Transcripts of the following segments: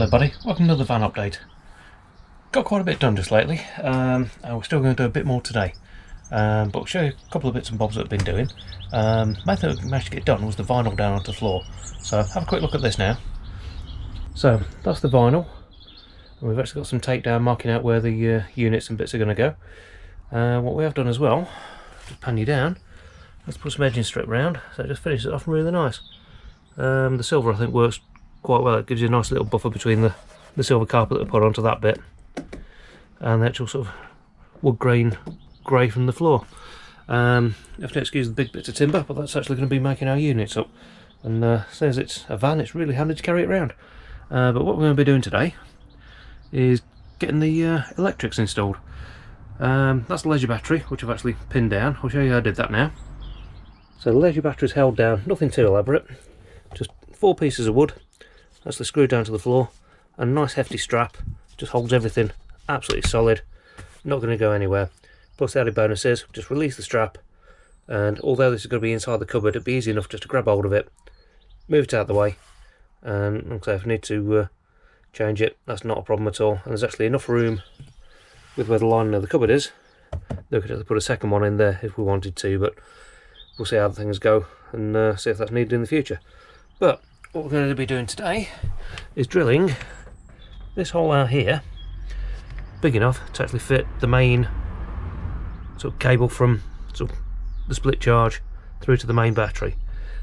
Hello buddy, welcome to the van update. Got quite a bit done just lately, and we're still going to do a bit more today, but we'll show you a couple of bits and bobs that I've been doing. Main thing we managed to get done was the vinyl down onto the floor, so have a quick look at this now. So that's the vinyl, and we've actually got some tape down marking out where the units and bits are going to go. What we have done as well, just pan you down, let's put some edging strip round, so it just finishes it off really nice. The silver I think works quite well. It gives you a nice little buffer between the silver carpet that we put onto that bit and the actual sort of wood grain grey from the floor. You have to excuse the big bits of timber, but that's actually going to be making our units up, and says it's a van, it's really handy to carry it around. But what we're going to be doing today is getting the electrics installed. That's the leisure battery, which I've actually pinned down. I'll show you how I did that now. So the leisure battery is held down, nothing too elaborate, just 4 pieces of wood. That's the screw down to the floor, and a nice hefty strap, just holds everything absolutely solid, not going to go anywhere. Plus the added bonus is, just release the strap, and although this is going to be inside the cupboard, it'd be easy enough just to grab hold of it, move it out of the way, and like I say, if I need to change it, that's not a problem at all. And there's actually enough room with where the lining of the cupboard is that we could actually put a second one in there if we wanted to, but we'll see how things go and see if that's needed in the future. But what we're going to be doing today is drilling this hole out here big enough to actually fit the main sort of cable from sort of the split charge through to the main battery.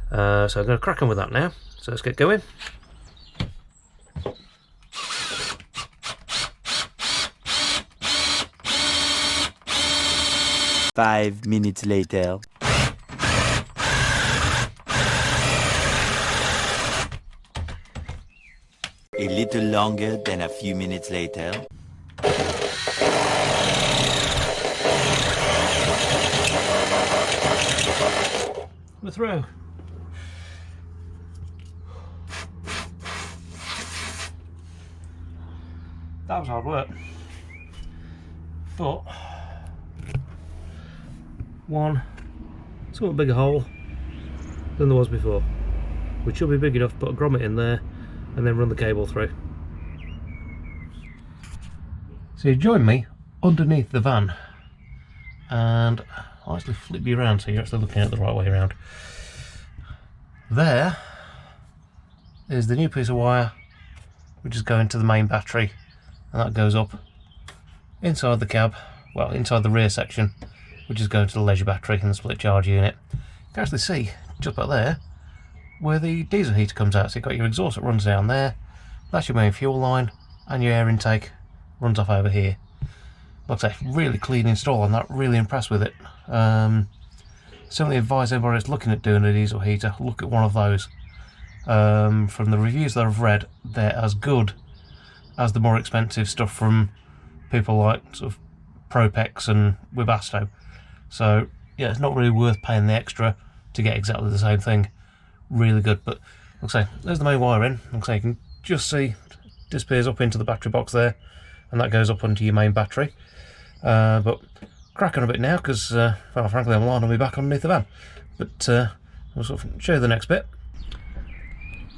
So I'm going to crack on with that now, so let's get going. Five minutes later. A little longer than a few minutes later. We're through. That was hard work, but one somewhat bigger hole than there was before, which should be big enough to put a grommet in there and then run the cable through. So you join me underneath the van, and I'll actually flip you around so you're actually looking at the right way around. There is the new piece of wire which is going to the main battery, and that goes up inside the cab, well inside the rear section, which is going to the leisure battery and the split charge unit. You can actually see just about there where the diesel heater comes out, so you've got your exhaust that runs down there, that's your main fuel line, and your air intake runs off over here. Looks like really clean install, and I'm really impressed with it. Certainly advise everybody that's looking at doing a diesel heater, look at one of those. From the reviews that I've read, they're as good as the more expensive stuff from people like sort of Propex and Webasto. So yeah, it's not really worth paying the extra to get exactly the same thing. Really good. But like I say, there's the main wire in. Like I say, you can just see disappears up into the battery box there, and that goes up onto your main battery. But crack on a bit now, because well, frankly I'm lying on my back underneath the van. But I'll sort of show you the next bit.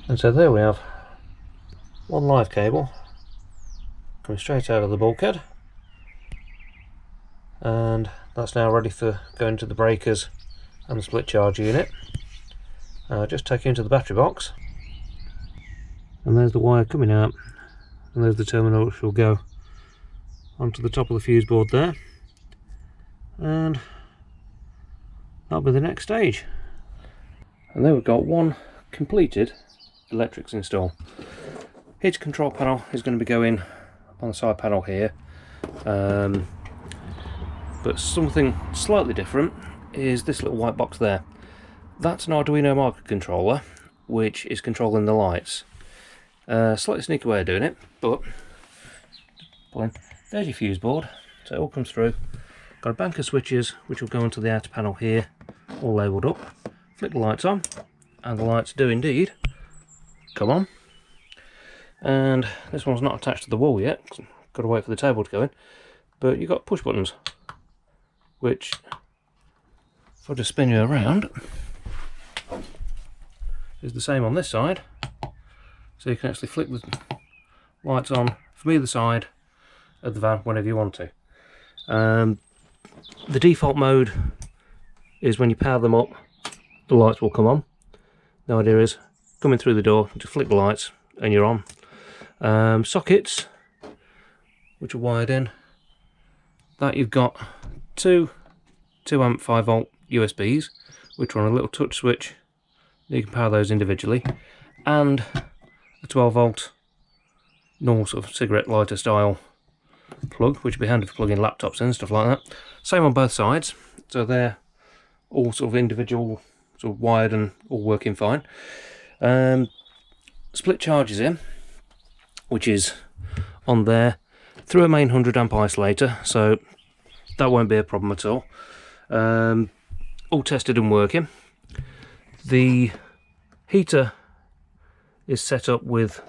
And so there we have one live cable coming straight out of the bulkhead, and that's now ready for going to the breakers and the split charge unit. Just take it into the battery box, and there's the wire coming out, and there's the terminal which will go onto the top of the fuse board there, and that'll be the next stage. And there we've got one completed electrics install. Heater control panel is going to be going on the side panel here, but something slightly different is this little white box there. That's an Arduino microcontroller which is controlling the lights. Slightly sneaky way of doing it, but there's your fuse board, so it all comes through. Got a bank of switches which will go onto the outer panel here, all labelled up. Flick the lights on, and the lights do indeed come on. And this one's not attached to the wall yet, got to wait for the table to go in, but you've got push buttons, which if I just spin you around, is the same on this side. So you can actually flick lights on from either side of the van whenever you want to. The default mode is when you power them up, the lights will come on. The idea is coming through the door, just flick the lights and you're on. Sockets, which are wired in, that you've got two 2 amp 5 volt USBs, which are on a little touch switch. You can power those individually, and a 12 volt normal sort of cigarette lighter style plug, which would be handy for plugging laptops in and stuff like that. Same on both sides, so they're all sort of individual, sort of wired and all working fine. Split charges in, which is on there through a main 100 amp isolator, so that won't be a problem at all. All tested and working. The heater is set up with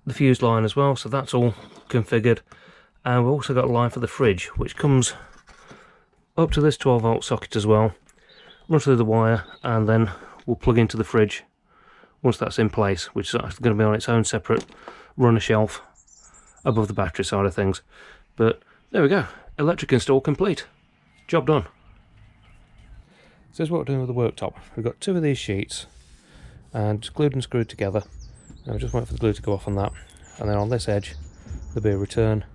the fuse line as well, so that's all configured. And we've also got a line for the fridge, which comes up to this 12 volt socket as well, runs through the wire, and then we'll plug into the fridge once that's in place, which is actually going to be on its own separate runner shelf above the battery side of things. But there we go, electric install complete, job done. So here's what we're doing with the worktop. We've got two of these sheets and just glued and screwed together, and we're just waiting for the glue to go off on that, and then on this edge there'll be a return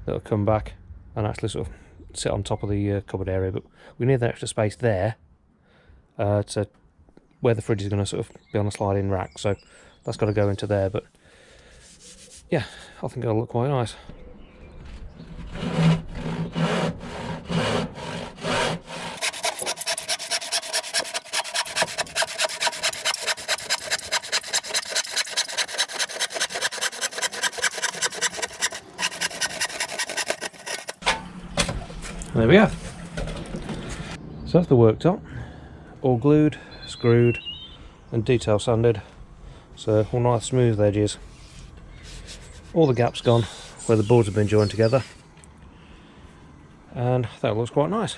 that'll come back and actually sort of sit on top of the cupboard area, but we need that extra space there to where the fridge is going to sort of be on a sliding rack, so that's got to go into there. But yeah, I think it'll look quite nice. There we go. So that's the worktop, all glued, screwed and detail sanded, so all nice smooth edges. All the gaps gone where the boards have been joined together, and that looks quite nice.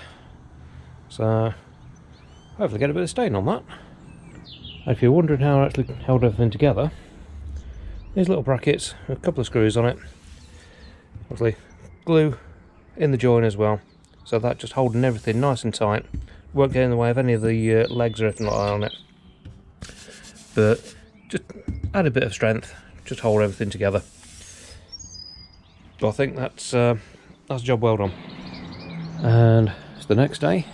So hopefully get a bit of stain on that. And if you're wondering how I actually held everything together, these little brackets, a couple of screws on it, obviously glue in the join as well, so that just holding everything nice and tight, won't get in the way of any of the legs or anything like that on it, but just add a bit of strength, just hold everything together. But I think that's a job well done. And it's the next day,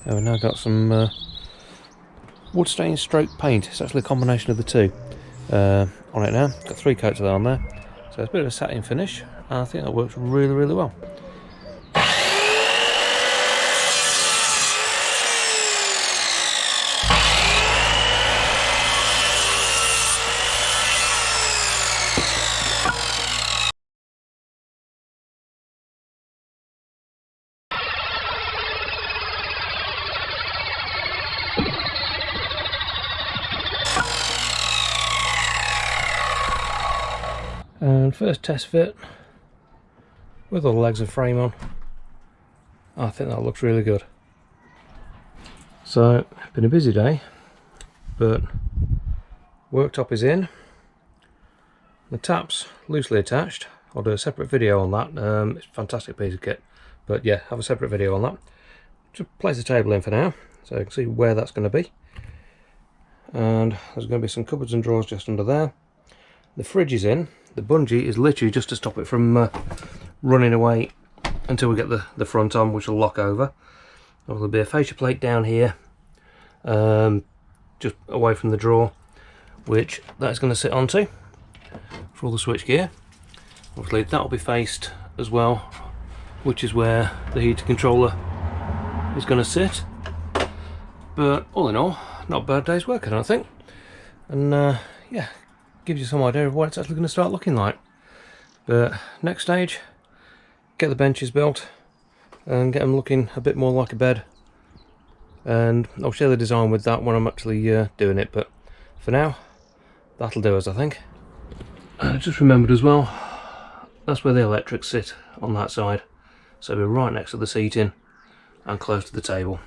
and we've now got some wood stain stroke paint. It's actually a combination of the two on it now. Got 3 coats of that on there, so it's a bit of a satin finish, and I think that works really, really well. And first test fit with all the legs and frame on, I think that looks really good. So, been a busy day, but worktop is in. The tap's loosely attached. I'll do a separate video on that. It's a fantastic piece of kit, but yeah, have a separate video on that. Just place the table in for now, so you can see where that's going to be. And there's going to be some cupboards and drawers just under there. The fridge is in. The bungee is literally just to stop it from running away until we get the front on, which will lock over. There'll be a fascia plate down here, just away from the drawer, which that's going to sit onto for all the switch gear. Obviously that will be faced as well, which is where the heater controller is going to sit. But all in all, not a bad day's work, I don't think. And yeah, gives you some idea of what it's actually going to start looking like. But next stage, get the benches built and get them looking a bit more like a bed, and I'll share the design with that when I'm actually doing it, but for now that'll do us, I think. I just remembered as well, that's where the electrics sit on that side, so we're right next to the seating and close to the table,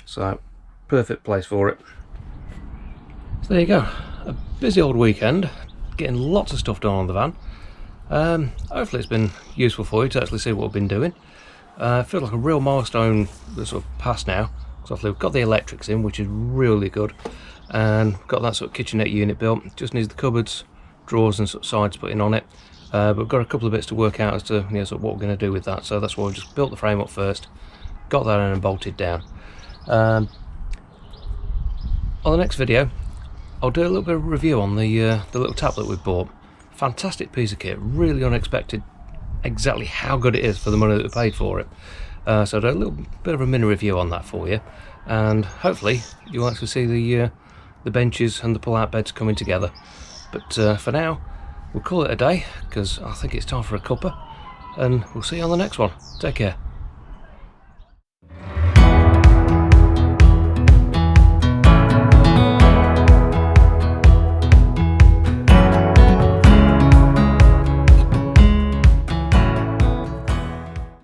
so perfect place for it. So there you go, a busy old weekend, getting lots of stuff done on the van. Hopefully it's been useful for you to actually see what we've been doing. I feel like a real milestone that's sort of passed now. So we've got the electrics in, which is really good, and got that sort of kitchenette unit built. Just needs the cupboards, drawers and sort of sides putting on it. But we've got a couple of bits to work out as to sort of what we're going to do with that. So that's why we just built the frame up first, got that in and bolted down. On the next video, I'll do a little bit of a review on the little tap that we bought. Fantastic piece of kit, really unexpected exactly how good it is for the money that we paid for it. So I'll do a little bit of a mini review on that for you, and hopefully you'll actually see the benches and the pull-out beds coming together. But for now, we'll call it a day, because I think it's time for a cuppa, and we'll see you on the next one. Take care.